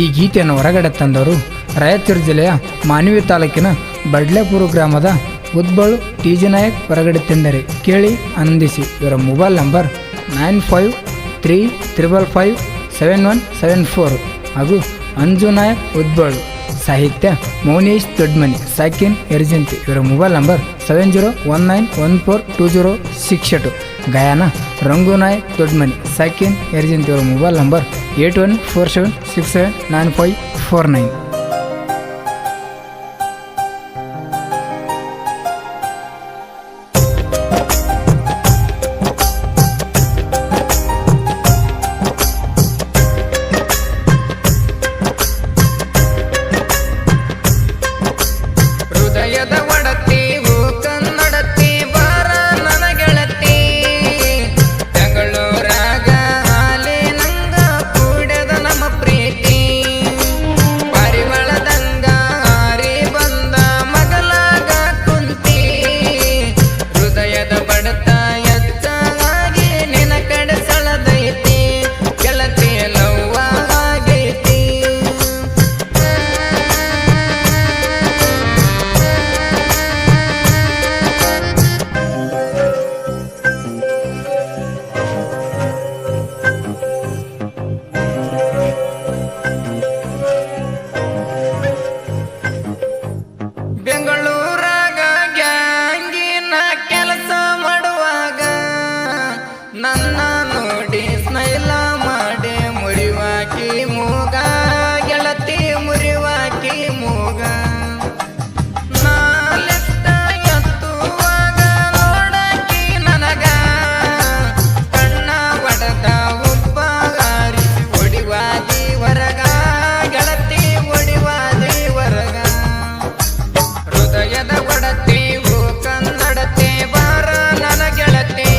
ಈ ಗೀತೆಯನ್ನು ಹೊರಗಡೆ ತಂದವರು ರಾಯಚೂರು ಜಿಲ್ಲೆಯ ಮಾನ್ವಿ ತಾಲೂಕಿನ ಬಡ್ಲೇಪುರ ಗ್ರಾಮದ ಉದ್ಬಳು ಟಿ.ಜಿ. ನಾಯಕ್ ಹೊರಗಡೆ ತಂದರೆ ಕೇಳಿ ಆನಂದಿಸಿ. ಇವರ ಮೊಬೈಲ್ ನಂಬರ್ 9535557174 ಹಾಗೂ ಅಂಜು ನಾಯಕ್ ಉದ್ಬಳು. ಸಾಹಿತ್ಯ ಮೌನೇಶ್ ದೊಡ್ಮನಿ, ಸಾಕಿನ್ ಎರ್ಜಂತಿ. ಇವರ ಮೊಬೈಲ್ ನಂಬರ್ 7019142062. ಗಾಯನ ರಂಗು ನಾಯಕ್ ದೊಡ್ಮನಿ, ಸಾಕಿನ್ ಎರ್ಜಂತಿ. ಇವರ ಮೊಬೈಲ್ ನಂಬರ್ 8147679549. ನನ್ನ ನೋಡಿ ಸ್ಮೈಲ ಮಾಡಿ ಮುರಿವಾಕಿ ಮೂಗ, ಗೆಳತಿ ಮುರಿವಾಕಿ ಮೂಗ. ನಾಲೆತ್ತ ಎತ್ತುವಾಗ ನೋಡಕಿ ನನಗ ಕಣ್ಣ ಒಡದ ಉಬ್ಬಗಾರಿ ಒಡಿವಾದಿ ಹೊರಗ, ಗೆಳತಿ ಒಡಿವಾದಿ ಹೊರಗ. ಹೃದಯದ ಒಡತಿ ಕನ್ನಡತೆ ಬಾರ ನನ್ನ ಗೆಳತಿ.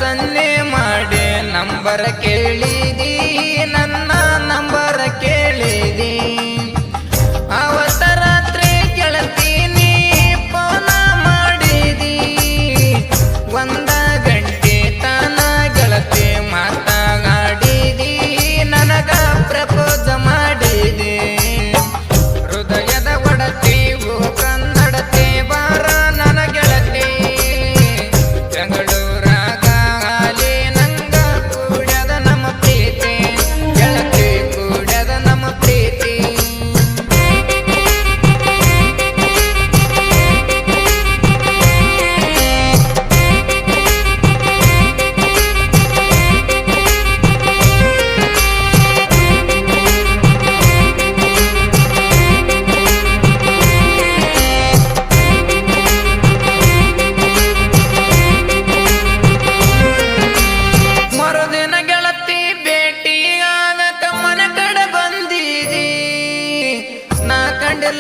ಸನ್ನೆ ಮಾಡಿ ನಂಬರ ಕೇಳಿದಿ, ನನ್ನ ನಂಬರ ಕೇಳಿದಿ. ಅವತ್ತ ರಾತ್ರಿ ಗೆಳತಿ ನೀ ಫೋನ ಮಾಡಿದಿ, 1 ಗಂಟೆ ತನ ಗೆಳತಿ ಮಾತಾಡಿದಿ, ನನಗ ಪ್ರಪೋಸ್ ಮಾಡಿದಿ. ಹೃದಯದ ಒಡತಿ ಕನ್ನಡತೆ ಬಾರ ನನ್ನ ಗೆಳತಿ.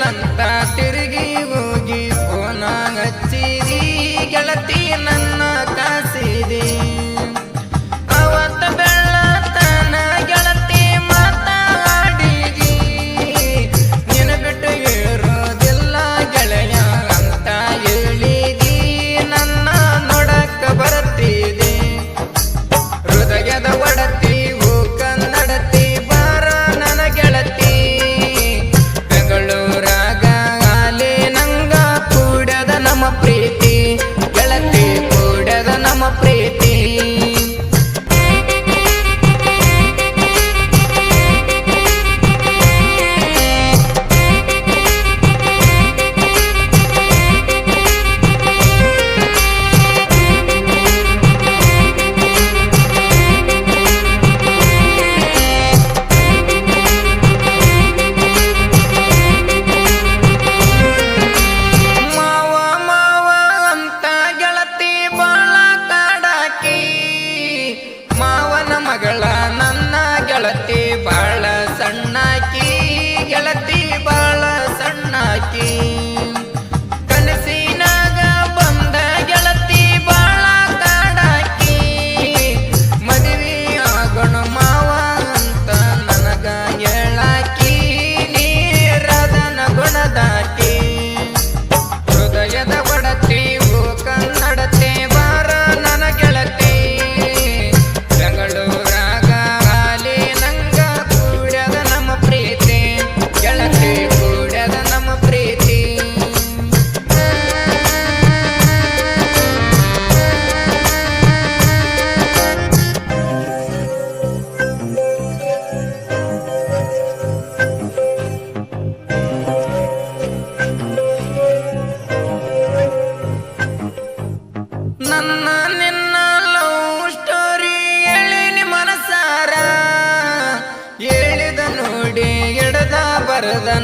ಅಂತ ತಿರುಗಿ ಹೋಗಿ ಫೋನ ಹಚ್ಚಿದಿ, ಗೆಳತಿ ನನ್ನ ಕಾಸಿದಿ. ಅವತ್ತ ಬೆಳ್ಳತನ ಗೆಳತಿ ಮಾತಾಡಿದಿ, ನಿನ ಬಿಟ್ಟು ಇರೋದಿಲ್ಲ ಗೆಳೆಯ ಅಂತ ಹೇಳಿದಿ, ನನ್ನ ನೋಡಕ್ಕ ಬರ್ತಿದಿ. ಹೃದಯದ ಒಡತಿ ಕನ್ನಡತಿ ಬಾರ ನನ್ನ ಗೆಳತಿ. ಬೆಂಗಳೂರಾಗ ಮುಗದ